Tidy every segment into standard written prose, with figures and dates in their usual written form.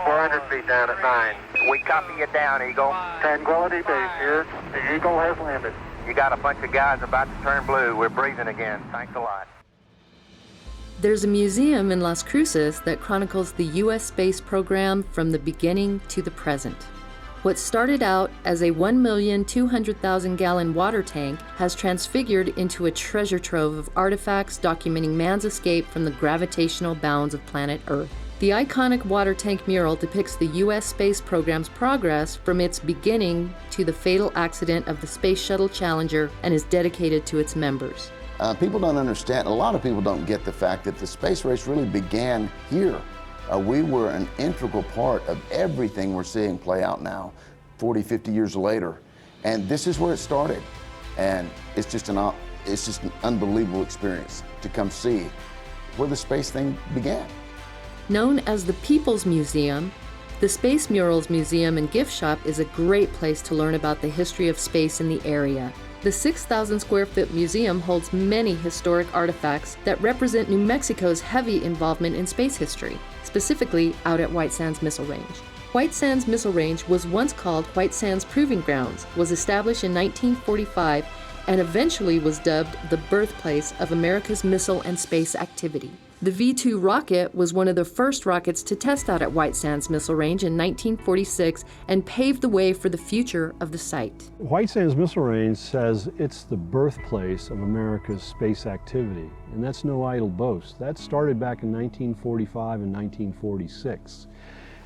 400 feet down at 9. We copy you down, Eagle. Tranquility Base here. The Eagle has landed. You got a bunch of guys about to turn blue. We're breathing again. Thanks a lot. There's a museum in Las Cruces that chronicles the U.S. space program from the beginning to the present. What started out as a 1,200,000 gallon water tank has transfigured into a treasure trove of artifacts documenting man's escape from the gravitational bounds of planet Earth. The iconic water tank mural depicts the U.S. space program's progress from its beginning to the fatal accident of the Space Shuttle Challenger and is dedicated to its members. People don't understand, a lot of people don't get the fact that the space race really began here. We were an integral part of everything we're seeing play out now, 40, 50 years later. And this is where it started. And it's just an unbelievable experience to come see where the space thing began. Known as the People's Museum, the Space Murals Museum and Gift Shop is a great place to learn about the history of space in the area. The 6,000 square foot museum holds many historic artifacts that represent New Mexico's heavy involvement in space history, specifically out at White Sands Missile Range. White Sands Missile Range was once called White Sands Proving Grounds, was established in 1945, and eventually was dubbed the birthplace of America's missile and space activity. The V-2 rocket was one of the first rockets to test out at White Sands Missile Range in 1946 and paved the way for the future of the site. White Sands Missile Range says it's the birthplace of America's space activity, and that's no idle boast. That started back in 1945 and 1946.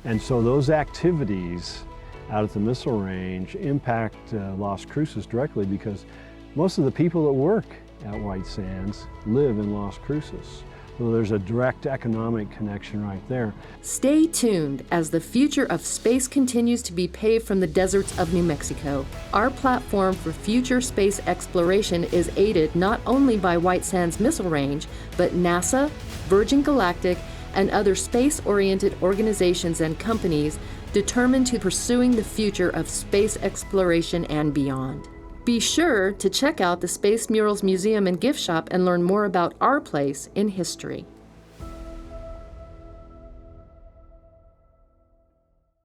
And so those activities out at the missile range impact Las Cruces directly because most of the people that work at White Sands live in Las Cruces. So there's a direct economic connection right there. Stay tuned as the future of space continues to be paved from the deserts of New Mexico. Our platform for future space exploration is aided not only by White Sands Missile Range, but NASA, Virgin Galactic, and other space-oriented organizations and companies determined to pursuing the future of space exploration and beyond. Be sure to check out the Space Murals Museum and Gift Shop and learn more about our place in history.